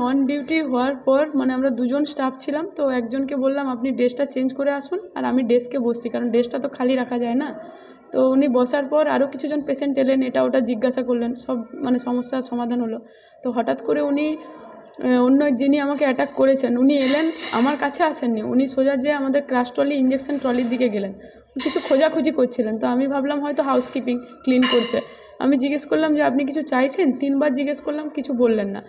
On duty হওয়ার পর মানে আমরা দুজন স্টাফ ছিলাম, তো একজনকে বললাম আপনি ড্রেসটা চেঞ্জ করে আসুন, আর আমি ডেস্কে বসছি, কারণ ড্রেসটা তো খালি রাখা যায় না। তো উনি বসার পর আরও কিছুজন পেশেন্ট এলেন, এটা ওটা জিজ্ঞাসা করলেন, সব মানে সমস্যার সমাধান হলো। তো হঠাৎ করে উনি অন্য যিনি আমাকে অ্যাটাক করেছেন উনি এলেন, আমার কাছে আসেননি, উনি সোজা যে আমাদের ক্রাশ ট্রলি ইঞ্জেকশন ট্রলির দিকে গেলেন, কিছু খোঁজাখুঁজি করছিলেন। তো আমি ভাবলাম হয়তো হাউসকিপিং ক্লিন করছে। আমি জিজ্ঞেস করলাম যে আপনি কিছু চাইছেন, 3বার জিজ্ঞেস করলাম, কিছু বললেন না।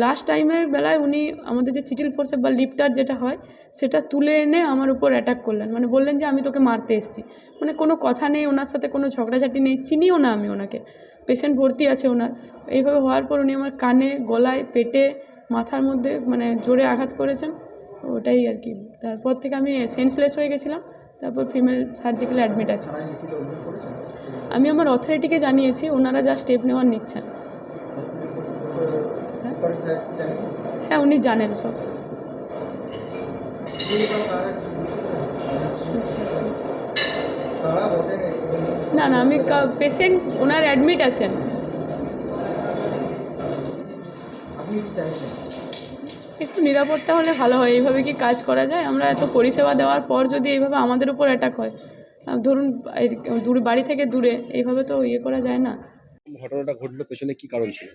লাস্ট টাইমের বেলায় উনি আমাদের যে চিটিল ফোর্সে বা লিফটার যেটা হয় সেটা তুলে এনে আমার উপর অ্যাটাক করলেন, মানে বললেন যে আমি তোকে মারতে এসেছি। মানে কোনো কথা নেই ওনার সাথে, কোনো ঝগড়াঝাটি নেই, চিনিও না আমি ওনাকে, পেশেন্ট ভর্তি আছে ওনার। এইভাবে হওয়ার পর উনি আমার কানে, গলায়, পেটে, মাথার মধ্যে মানে জোরে আঘাত করেছেন, ওটাই আর কি। তারপর থেকে আমি সেন্সলেস হয়ে গেছিলাম, তারপর ফিমেল সার্জিক্যালে অ্যাডমিট আছে। আমি আমার অথরিটিকে জানিয়েছি, ওনারা যা স্টেপ নেওয়ার নিচ্ছেন। হ্যাঁ উনি জানেন সব। না না, আমি পেশেন্ট ওনার অ্যাডমিট আছেন। একটু নিরাপত্তা হলে ভালো হয়, এইভাবে কি কাজ করা যায়? আমরা এত পরিষেবা দেওয়ার পর যদি এইভাবে আমাদের উপর অ্যাটাক হয়, ধরুন দূরে, বাড়ি থেকে দূরে, এইভাবে তো ইয়ে করা যায় না। ঘটনাটা ঘটলো, পেছনে কি কারণ ছিল?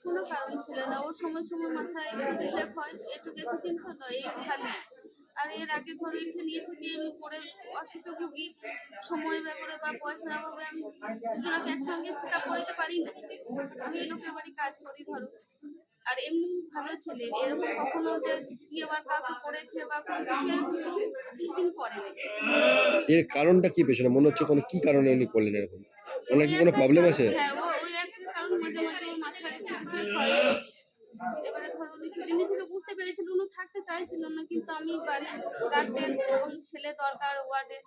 কোনো কারণ ছিল না, ওর সময় সময় মাথায় একটু রিফ্লেক্স হয়, একটু বেশি দিন তো নয়, এইখানে। আর এর আগে ধরো এখানে নিয়ে থেকে আমি পরে অসুখে ভুগি, সময় ব্যাপারে বা পয়সার অভাবে আমি দুজনকে একসঙ্গে চেক আপ করাতে পারি না। আমি এই লোকের বাড়ি কাজ করি ধরো, আর এমনি ভালো ছেলে, এরকম কখনো যে কি আবার কাউকে করেছে বা কোনো কিছু এরকম কোনোদিন করেনি। এর কারণটা কি পেছনে মনে হচ্ছে? কোনো কি কারণে উনি করলেন এরকম? ওনার কি কোনো প্রবলেম আছে? হ্যাঁ, ওই একটা কারণ, মাঝে মাঝে ওর মাথার একটু রিফ্লেক্স হয়। এবারে ধরো উনি কিছুদিন থেকে বুঝতে পেরেছিল, উনি থাকতে চাইছিল না, কিন্তু আমি বাড়ির গার্জেন এবং ছেলে দরকার ওয়ার্ডে,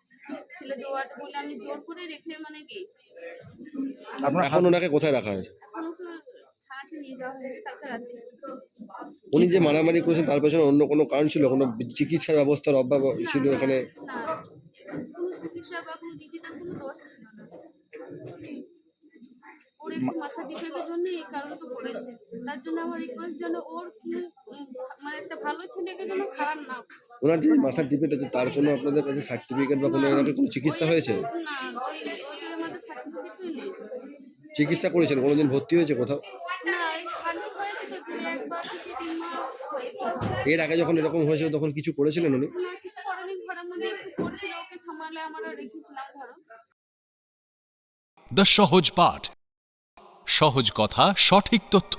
ছেলেদের ওয়ার্ডে বলে আমি জোর করে রেখে মানে গেছি। এখন ওনাকে কোথায় রাখা হয়েছে? এখন ওকে থানাতে নিয়ে যাওয়া হয়েছে কালকে রাতে। উনি যে মারামারি করেছেন তার পেছনে অন্য কোনো কারণ ছিল? কোনো চিকিৎসার ব্যবস্থার অভাব ছিল এখানে? না, কোনো চিকিৎসা বা কোনো দিদিটার কোনো দোষ ছিল না। ওর একটু মাথা ডিফেক্টের জন্য এই কারণটা করেছে। তার জন্য আমার রিকোয়েস্ট যেন ওর মানে একটা ভালো ছেলেকে যেন খারাপ না। ওনার যে মাথার ডিফেক্ট আছে তার জন্য আপনাদের কাছে সার্টিফিকেট বা কোনো এরকম কোনো চিকিৎসা হয়েছে? না, ওইটা আমাদের সার্টিফিকেটই নেই। চিকিৎসা করেছেন? কোনোদিন ভর্তি হয়েছে কোথাও? না, এই খালি হয়েছে তো 2-1 বার থেকে 3 মাস হয়েছে। এর আগে যখন এরকম হয়েছিল তখন কিছু করেছিলেন উনি? না, কিছু করেনি, ঘরের মধ্যে একটু করছিল, ওকে সামলালে আমরা রেখেছিলাম ধরো। দ্য সহজ পাঠ, সহজ কথা, সঠিক তথ্য।